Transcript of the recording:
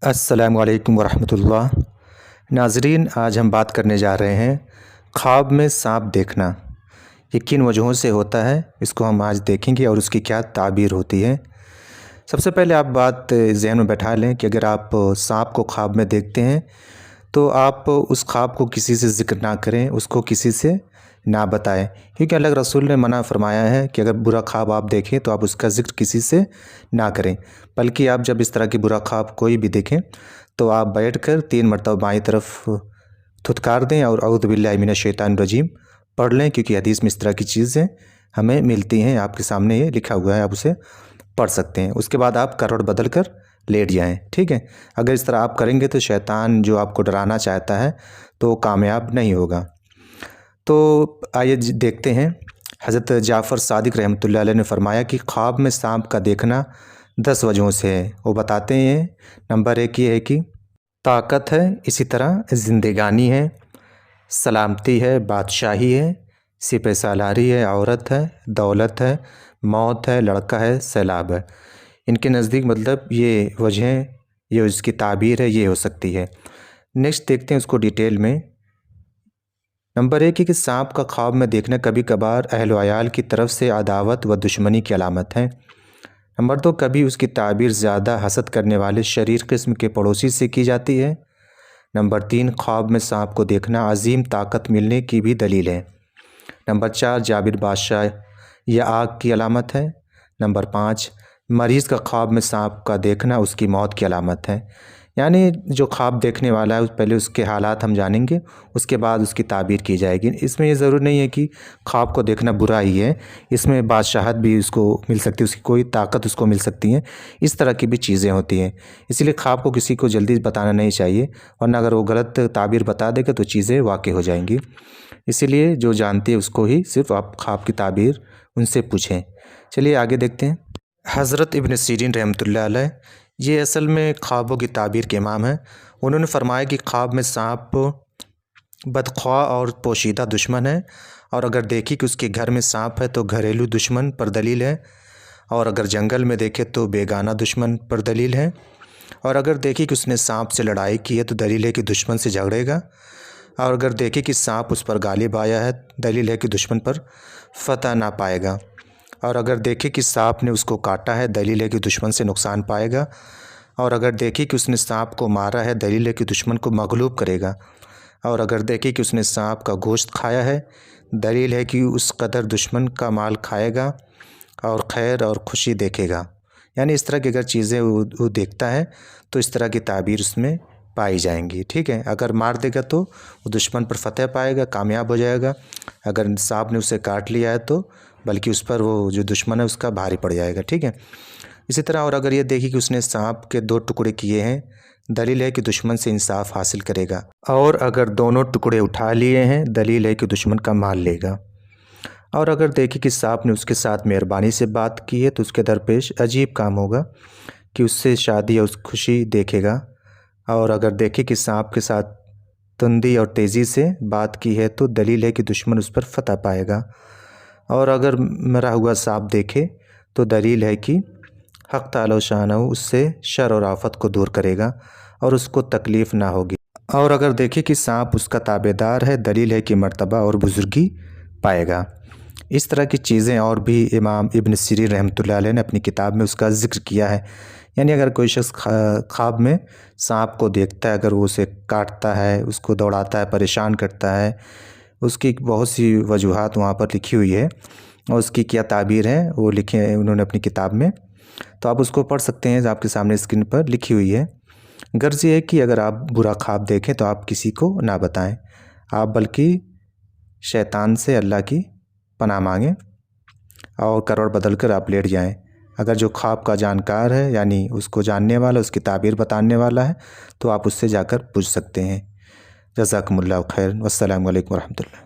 अस्सलामु अलैकुम वरहमतुल्लाह। नाज़रीन, आज हम बात करने जा रहे हैं ख्वाब में सांप देखना। ये किन वजहों से होता है, इसको हम आज देखेंगे और उसकी क्या ताबीर होती है। सबसे पहले आप बात ज़हन में बैठा लें कि अगर आप सांप को ख्वाब में देखते हैं तो आप उस ख्वाब को किसी से ज़िक्र ना करें, उसको किसी से ना बताएं, क्योंकि अल्लाह के रसूल ने मना फरमाया है कि अगर बुरा ख्वाब आप देखें तो आप उसका ज़िक्र किसी से ना करें। बल्कि आप जब इस तरह की बुरा ख्वाब कोई भी देखें तो आप बैठकर 3 मरतबा बाईं तरफ थुतकार दें और औज़ु बिल्लाहि मिनश शैतानिर रजीम पढ़ लें, क्योंकि हदीस में इस तरह की चीज़ें हमें मिलती हैं। आपके सामने ये लिखा हुआ है, आप उसे पढ़ सकते हैं। उसके बाद आप करवट बदल कर लेट जाएं, ठीक है। अगर इस तरह आप करेंगे तो शैतान जो आपको डराना चाहता है तो वो कामयाब नहीं होगा। तो आइए देखते हैं। हज़रत जाफ़र सादिक रहमतुल्लाह अलैह ने फरमाया कि ख्वाब में सांप का देखना 10 वजहों से है। वो बताते हैं, नंबर 1 ये है कि ताकत है, इसी तरह ज़िंदगानी है, सलामती है, बादशाही है, सिपह सालारी है, औरत है, दौलत है, मौत है, लड़का है, सैलाब है। इनके नज़दीक मतलब ये वजहें, ये इसकी ताबीर है, ये हो सकती है। नेक्स्ट देखते हैं उसको डिटेल में। नंबर 1 है कि सांप का ख्वाब में देखना कभी कभार अहल व अयाल की तरफ से अदावत व दुश्मनी की अलामत है। नंबर 2, कभी उसकी ताबीर ज़्यादा हसद करने वाले शरीर किस्म के पड़ोसी से की जाती है। नंबर 3, ख्वाब में सांप को देखना अजीम ताकत मिलने की भी दलील है। नंबर 4, जाबिर बादशाह या आग की अलामत है। नंबर 5, मरीज़ का ख्वाब में सांप का देखना उसकी मौत की अलामत है। यानी जो ख्वाब देखने वाला है पहले उसके हालात हम जानेंगे, उसके बाद उसकी ताबीर की जाएगी। इसमें ये ज़रूरी नहीं है कि ख्वाब को देखना बुरा ही है, इसमें बादशाहत भी उसको मिल सकती है, उसकी कोई ताकत उसको मिल सकती है, इस तरह की भी चीज़ें होती हैं। इसीलिए ख्वाब को किसी को जल्दी बताना नहीं चाहिए, वरना अगर वो गलत ताबीर बता देगा तो चीज़ें वाक़ई हो जाएंगी। इसीलिए जो जानती है उसको ही सिर्फ आप ख्वाब की ताबीर उनसे पूछें। चलिए आगे देखते हैं। हज़रत इब्न सीरीन रहमतुल्लाह अलैह ये असल में ख्वाबों की ताबीर के इमाम हैं। उन्होंने फरमाया कि ख्वाब में सांप बदख्वाह और पोशीदा दुश्मन है, और अगर देखी कि उसके घर में सांप है तो घरेलू दुश्मन पर दलील है, और अगर जंगल में देखे तो बेगाना दुश्मन पर दलील है, और अगर देखी कि उसने सांप से लड़ाई की है तो दलील है कि दुश्मन से झगड़ेगा, और अगर देखी कि सांप उस पर गालिब आया है दलील है कि दुश्मन पर फतह ना पाएगा, और अगर देखे कि सांप ने उसको काटा है दलील है कि दुश्मन से नुकसान पाएगा, और अगर देखे कि उसने सांप को मारा है दलील है कि दुश्मन को मगलूब करेगा, और अगर देखे कि उसने सांप का गोश्त खाया है दलील है कि उस कदर दुश्मन का माल खाएगा और खैर और खुशी देखेगा। यानी इस तरह की अगर चीज़ें वो देखता है तो इस तरह की ताबीर उसमें पाई जाएंगी, ठीक है। अगर मार देगा तो वो दुश्मन पर फतह पाएगा, कामयाब हो जाएगा। अगर सांप ने उसे काट लिया है तो बल्कि उस पर वो जो दुश्मन है उसका भारी पड़ जाएगा, ठीक है। इसी तरह और अगर ये देखी कि उसने सांप के 2 टुकड़े किए हैं दलील है कि दुश्मन से इंसाफ हासिल करेगा, और अगर दोनों टुकड़े उठा लिए हैं दलील है कि दुश्मन का माल लेगा, और अगर देखी कि सांप ने उसके साथ मेहरबानी से बात की है तो उसके दरपेश अजीब काम होगा कि उससे शादी या उस खुशी देखेगा, और अगर देखे कि सांप के साथ तुंदी और तेज़ी से बात की है तो दलील है कि दुश्मन उस पर फतह पाएगा, और अगर मरा हुआ सांप देखे तो दलील है कि हक़ ताला शानहू उससे शर और आफत को दूर करेगा और उसको तकलीफ़ ना होगी, और अगर देखे कि सांप उसका ताबेदार है दलील है कि मर्तबा और बुज़ुर्गी पाएगा। इस तरह की चीज़ें और भी इमाम इब्न सीरीन रहमतुल्लाह अलैह ने अपनी किताब में उसका ज़िक्र किया है। यानी अगर कोई शख्स ख्वाब में सांप को देखता है, अगर वो उसे काटता है, उसको दौड़ाता है, परेशान करता है, उसकी बहुत सी वजूहात वहाँ पर लिखी हुई है, और उसकी क्या ताबीर है वो लिखे हैं उन्होंने अपनी किताब में, तो आप उसको पढ़ सकते हैं, आपके सामने स्क्रीन पर लिखी हुई है। गर्ज ये है कि अगर आप बुरा ख्वाब देखें तो आप किसी को ना बताएं, आप बल्कि शैतान से अल्लाह की पनाह मांगें और करवट बदल कर आप लेट जाएं। अगर जो ख्वाब का जानकार है यानी उसको जानने वाला, उसकी ताबीर बताने वाला है, तो आप उससे जाकर पूछ सकते हैं। जज़ाकुमुल्लाहु खैर। वस्सलामु अलैकुम वरहमतुल्लाह।